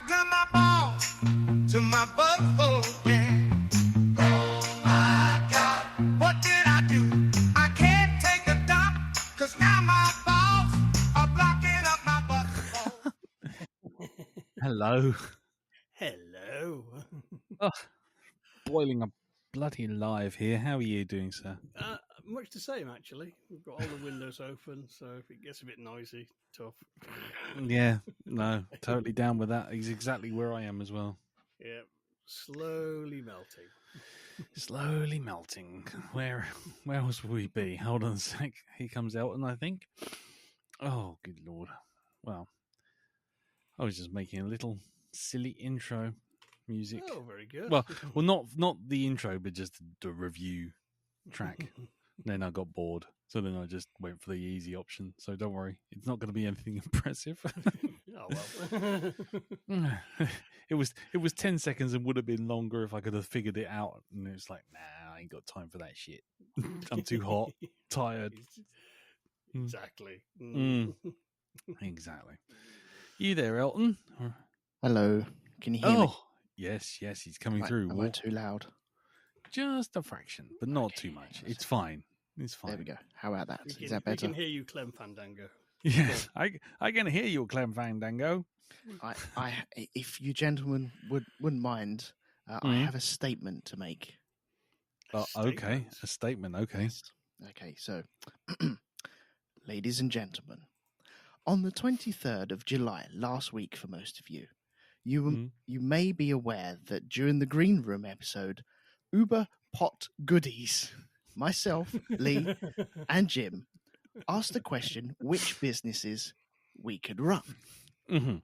I got my ball to my butt, yeah. Oh my God, what did I do? I can't take a dump, 'cause now my balls are blocking up my butt. Hello. Hello. Oh, boiling up bloody live here. How are you doing, sir? Much the same, actually. We've got all the windows open, so if it gets a bit noisy, tough. Yeah, no, totally down with that. He's exactly where I am as well. Yeah, slowly melting. Slowly melting. Where else will we be? Hold on a sec. Here comes Elton, I think. Oh, good lord. Well, I was just making a little silly intro music. Oh, very good. Well, not the intro, but just the review track. Then I got bored, so then I just went for the easy option. So don't worry, it's not going to be anything impressive. Oh well. It was 10 seconds and would have been longer if I could have figured it out. And it was like, nah, I ain't got time for that shit. I'm too hot, tired. Exactly. Exactly. You there, Elton? Hello. Can you hear me? Yes, he's coming through. Am I too loud? Just a fraction, but not too much. It's fine. It's fine. There we go. How about that? Is that better? We can hear you, Clem Fandango. Yes, I can hear you, Clem Fandango. If you gentlemen wouldn't mind, I have a statement to make. Okay, a statement. Okay. Yes. Okay, so, ladies and gentlemen, on the 23rd of July, last week for most of you, you may be aware that during the Green Room episode, Uber Pot Goodies, myself, Lee, and Jim asked the question which businesses we could run. Mm-hmm.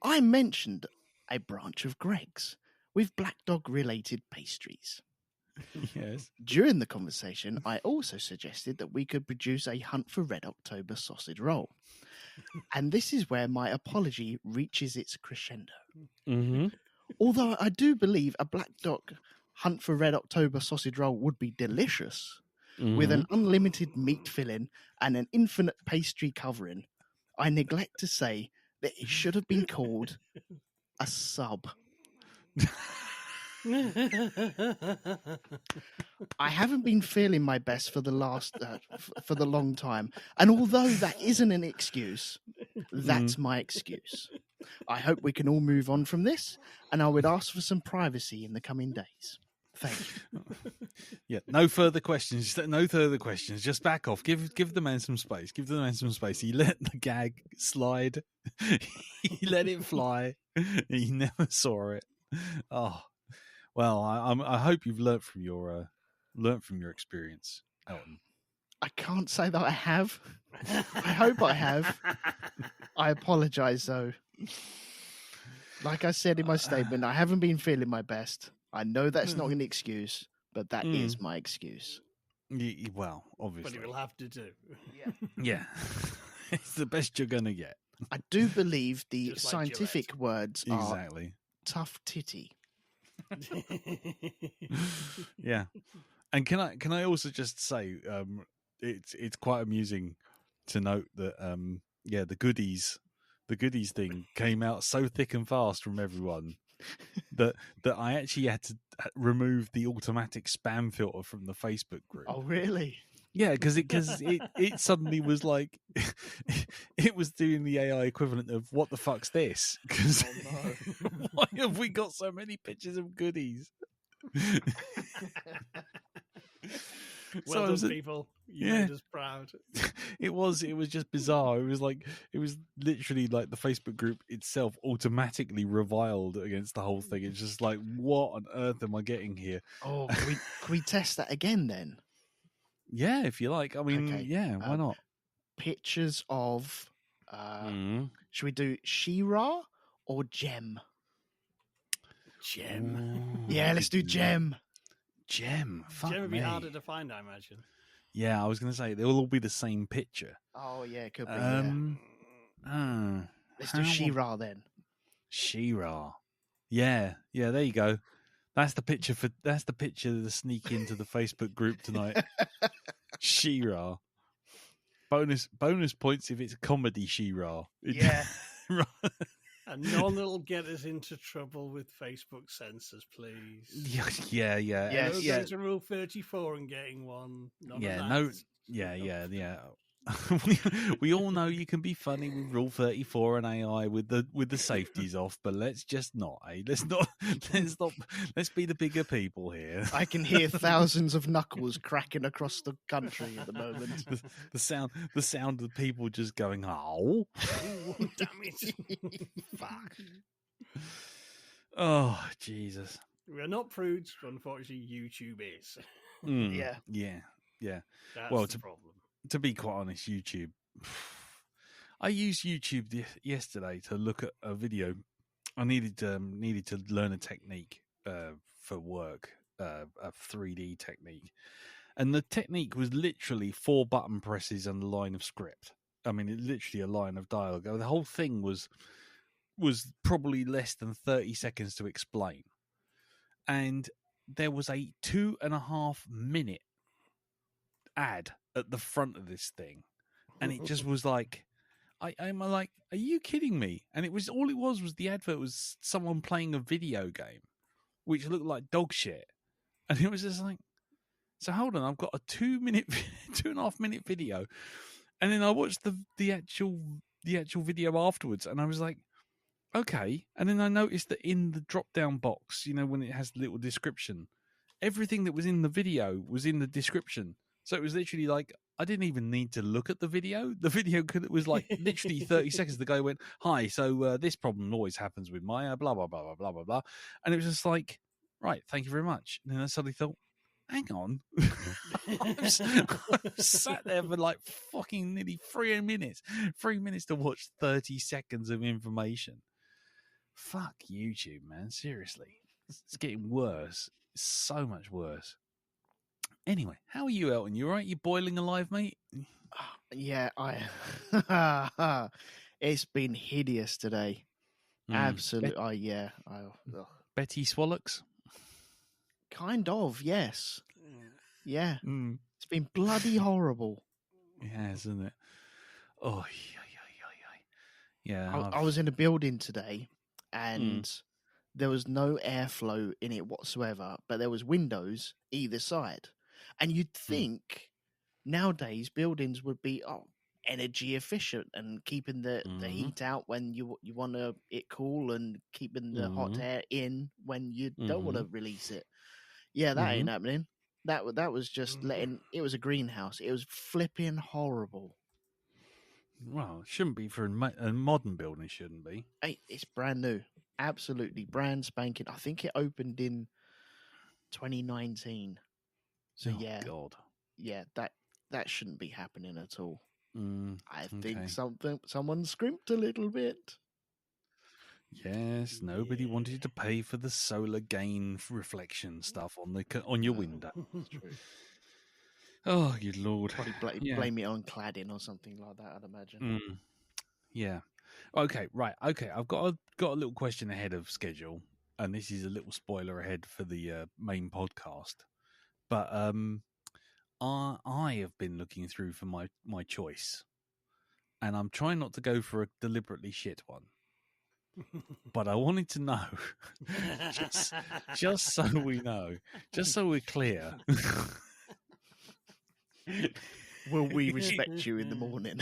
I mentioned a branch of Greg's with Black Dog-related pastries. Yes. During the conversation, I also suggested that we could produce a Hunt for Red October sausage roll. And this is where my apology reaches its crescendo. Mm-hmm. Although I do believe a Black Dog Hunt for Red October sausage roll would be delicious, with an unlimited meat filling and an infinite pastry covering, I neglect to say that it should have been called a sub. I haven't been feeling my best for the long time, and although that isn't an excuse, that's my excuse. I hope we can all move on from this, and I would ask for some privacy in the coming days. Thank you. Yeah, no further questions. No further questions. Just back off. Give the man some space. Give the man some space. He let the gag slide. He let it fly. He never saw it. Oh, well. I hope you've learnt from your experience, Elton. I can't say that I have. I hope I have. I apologise, though. Like I said in my statement, I haven't been feeling my best. I know that's not an excuse, but that is my excuse. Well, obviously. But it will have to do. Yeah. It's the best you're going to get. I do believe the Just like scientific words are Exactly. tough titty. Yeah. And can I also just say it's quite amusing to note that the goodies thing came out so thick and fast from everyone that I actually had to remove the automatic spam filter from the Facebook group. Oh, really? Yeah, because it suddenly was like it was doing the AI equivalent of what the fuck's this? Because why have we got so many pictures of goodies? Well done, people. You made us proud. It was just bizarre. It was literally like the Facebook group itself automatically reviled against the whole thing. It's just like, what on earth am I getting here? Oh, can we test that again then? Yeah, if you like. I mean, Okay. yeah, why not? Pictures of, should we do She-Ra or Gem? Gem. Yeah, let's do Gem. Gem. Fuck Gem would me. be harder to find, I imagine. Yeah, I was going to say they'll all be the same picture. Oh, yeah, it could be. Let's do She-Ra then. She-Ra. Yeah, there you go. That's the picture to sneak into the Facebook group tonight. She-Ra. Bonus points if it's a comedy She-Ra. Yeah. And none that'll get us into trouble with Facebook censors, please. Yeah. Yes. No Yeah. going to Rule 34 and getting one. None Yeah, of that. no, yeah. we all know you can be funny with Rule 34 and AI with the safeties off, but let's just not, let's be the bigger people here. I can hear thousands of knuckles cracking across the country at the moment. the sound of people just going, oh, Oh, damn it. fuck. Oh, Jesus. We're not prudes, but unfortunately YouTube is. Mm, Yeah. yeah. That's Well, the problem. To be quite honest, YouTube. I used YouTube yesterday to look at a video. I needed to learn a technique for work, a 3D technique, and the technique was literally 4 button presses and a line of script. I mean, it literally a line of dialogue. The whole thing was probably less than 30 seconds to explain, and there was a 2.5 minute ad at the front of this thing, and it just was like, I'm like, are you kidding me? And it was the advert was someone playing a video game, which looked like dog shit, and it was just like, so hold on, I've got a 2.5 minute video, and then I watched the actual video afterwards, and I was like, okay, and then I noticed that in the drop down box, when it has the little description, everything that was in the video was in the description. So it was literally like, I didn't even need to look at the video. The video was like literally 30 seconds. The guy went, hi, so this problem always happens with my blah, blah, blah, blah, blah, blah, blah. And it was just like, right, thank you very much. And then I suddenly thought, hang on. I've sat there for like fucking nearly 3 minutes. 3 minutes to watch 30 seconds of information. Fuck YouTube, man. Seriously. It's getting worse. It's so much worse. Anyway, how are you, Elton? You all right? You boiling alive, mate? Yeah, it's been hideous today. Absolutely. Yeah. Betty Swallocks? Kind of, yes. Yeah. Mm. It's been bloody horrible. Yeah, isn't it? Oh, yeah. I was in a building today, and there was no airflow in it whatsoever, but there was windows either side. And you'd think nowadays buildings would be energy efficient and keeping the heat out when you want it cool, and keeping the hot air in when you don't want to release it. Yeah, that ain't happening. That was just it was a greenhouse. It was flipping horrible. Well, it shouldn't be for a modern building, it shouldn't be. Hey, it's brand new. Absolutely brand spanking. I think it opened in 2019. So God. Yeah, that shouldn't be happening at all. I think okay. someone scrimped a little bit. Yes, nobody wanted to pay for the solar gain reflection stuff on your window. That's true. Oh, good Lord. Probably blame it on cladding or something like that, I'd imagine. Yeah. Okay, right. Okay, I've got a little question ahead of schedule, and this is a little spoiler ahead for the main podcast. But I have been looking through for my choice, and I'm trying not to go for a deliberately shit one. But I wanted to know, just so we know, just so we're clear. Will we respect you in the morning?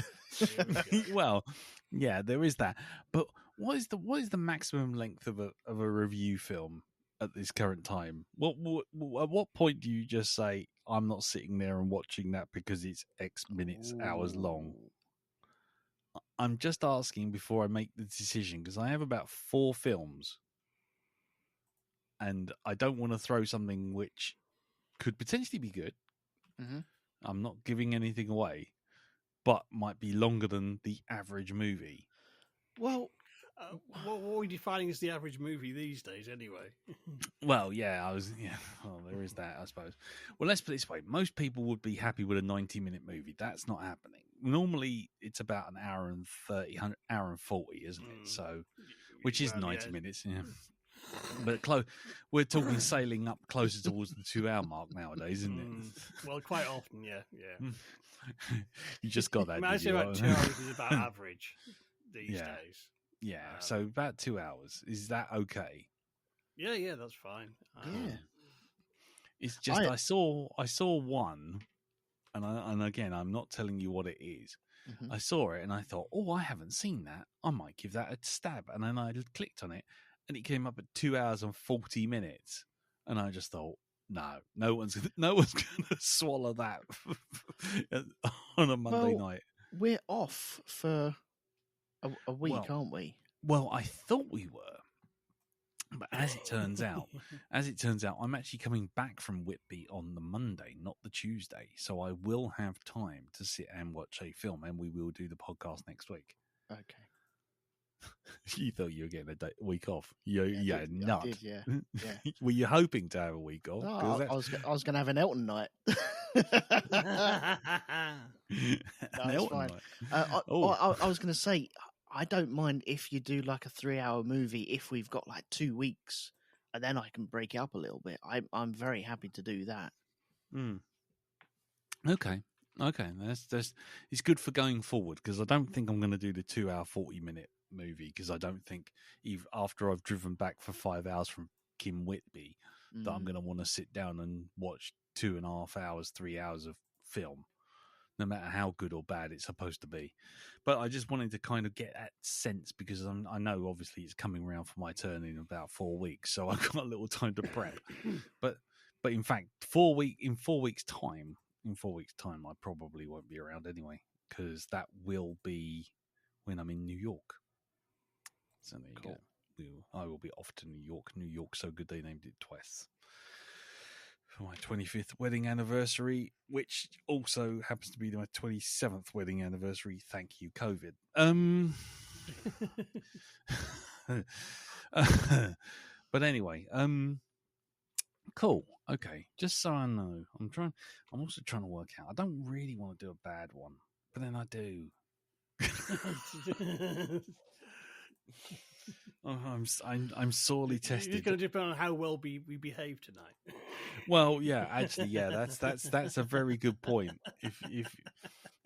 Well, yeah, there is that. But what is the maximum length of a review film at this current time? At what point do you just say, I'm not sitting there and watching that because it's X minutes, hours long? I'm just asking before I make the decision, because I have about 4 films, and I don't want to throw something which could potentially be good. Mm-hmm. I'm not giving anything away, but might be longer than the average movie. Well, what are we defining as the average movie these days, anyway? Well, well, there is that, I suppose. Well, let's put it this way. Most people would be happy with a 90-minute movie. That's not happening. Normally, it's about an hour and 30, hour and 40, isn't it? So, which is 90 minutes, yeah. But we're talking sailing up closer towards the 2-hour mark nowadays, isn't it? Well, quite often, yeah. You just got that. I say about 2 hours is about average these days. Yeah, so about 2 hours. Is that okay? Yeah, that's fine. Yeah. It's just I saw one, and again, I'm not telling you what it is. Mhm. I saw it and I thought, oh, I haven't seen that. I might give that a stab. And then I clicked on it, and it came up at 2 hours and 40 minutes. And I just thought, no one's gonna swallow that on a Monday night. We're off for a week, aren't we? Well, I thought we were. But as it turns out, I'm actually coming back from Whitby on the Monday, not the Tuesday. So I will have time to sit and watch a film, and we will do the podcast next week. Okay. You thought you were getting a week off? Yeah, nut. I did, yeah. Were you hoping to have a week off? No, I was going to have an Elton night. That's fine. I was going to say, I don't mind if you do like a 3-hour movie if we've got like 2 weeks, and then I can break it up a little bit. I'm very happy to do that. Okay. That's it's good for going forward, because I don't think I'm going to do the 2 hour 40-minute movie, because I don't think even after I've driven back for 5 hours from Kim Whitby that I'm going to want to sit down and watch 2.5 hours, 3 hours of film, no matter how good or bad it's supposed to be. But I just wanted to kind of get that sense, because I know obviously it's coming around for my turn in about 4 weeks, so I've got a little time to prep. But in fact, 4 weeks time, I probably won't be around anyway, because that will be when I'm in New York. So there you go. I will be off to New York. New York, so good they named it twice. For my 25th wedding anniversary, which also happens to be my 27th wedding anniversary. Thank you, COVID. But anyway, cool. Okay, just so I know, I'm also trying to work out. I don't really want to do a bad one, but then I do. I'm sorely tested. It's going to depend on how well we behave tonight. Well, yeah, actually, yeah, that's a very good point.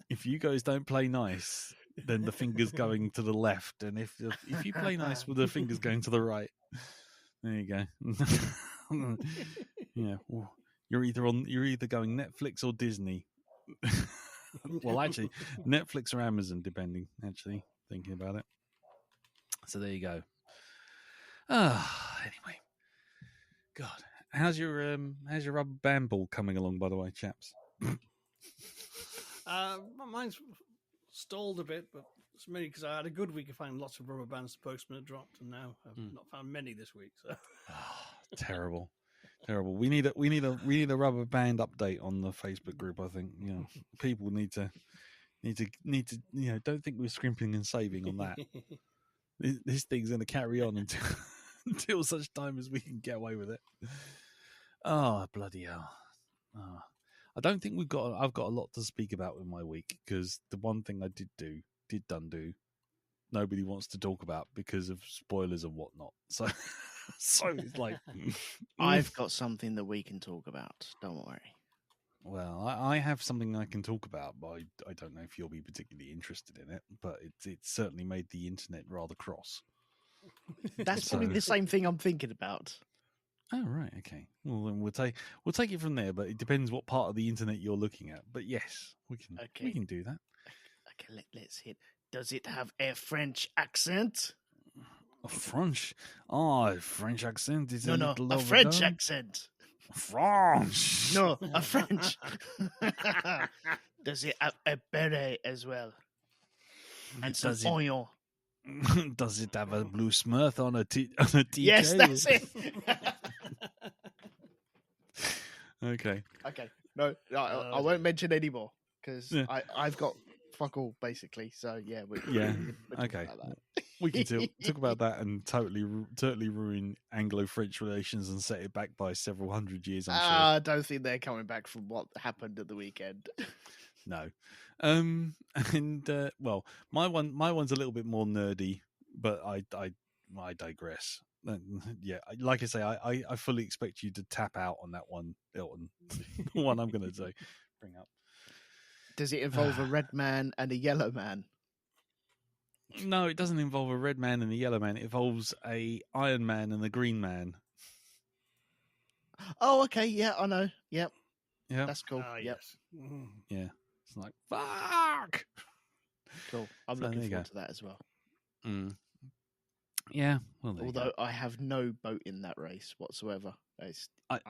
If you guys don't play nice, then the finger's going to the left, and if you play nice with the fingers going to the right, there you go. Yeah, well, you're either going Netflix or Disney. Well, actually, Netflix or Amazon, depending. Actually, thinking about it. So there you go. Anyway, God, how's your rubber band ball coming along, by the way, chaps? Mine's stalled a bit, but it's mainly because I had a good week of finding lots of rubber bands the postman had dropped, and now I've not found many this week. So Terrible. We need a rubber band update on the Facebook group. I think people need to don't think we're scrimping and saving on that. This thing's going to carry on until such time as we can get away with it. Oh, bloody hell. Oh. I don't think I've got a lot to speak about with my week, because the one thing I did undo, nobody wants to talk about because of spoilers and whatnot. So it's like... I've got something that we can talk about. Don't worry. Well, I have something I can talk about, but I don't know if you'll be particularly interested in it. But it certainly made the internet rather cross. That's probably the same thing I'm thinking about. Oh, right, okay. Well, then we'll take it from there. But it depends what part of the internet you're looking at. But yes, we can do that. Okay, let's hit. Does it have a French accent? A French? Oh, a French accent is a French accent. French. No, a French. Does it have a beret as well? And some onion. Does it have a blue smurf on a TK? Yes, that's it. Okay. No, I won't mention any more, because I've got fuck all, basically. So yeah, okay. We can talk about that and totally ruin Anglo-French relations and set it back by several hundred years. I'm sure. I don't think they're coming back from what happened at the weekend. No, well, my one's a little bit more nerdy, but I digress. Yeah, like I say, I fully expect you to tap out on that one, Elton. The one I'm going to bring up. Does it involve a red man and a yellow man? No, it doesn't involve a red man and a yellow man. It involves a Iron Man and a Green Man. Oh, okay. Yeah, I know. Yep, Yeah, that's cool. Ah, Yep, yes. Mhm. yeah. It's like fuck. cool. I'm So there looking you forward go. to that as well. Mm. Yeah. Well, there you Although go. I have no boat in that race whatsoever. I'm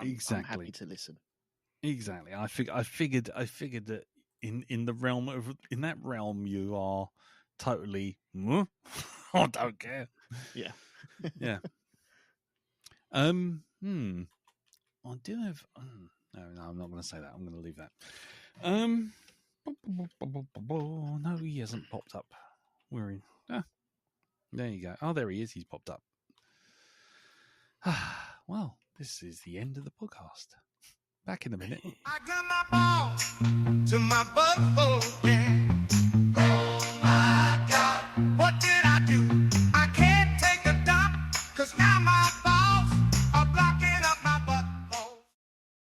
Exactly. happy to listen. Exactly. I figured that in the realm of in that realm you are totally I don't care. Yeah. Yeah. I do have no, I'm not going to say that. I'm going to leave that. No, he hasn't popped up. We're in. There you go. Oh, there he is. He's popped up. Well, this is the end of the podcast. Back in a minute. I got my ball to my butthole, yeah. Oh my God, what did I do? I can't take a dump, 'cause now my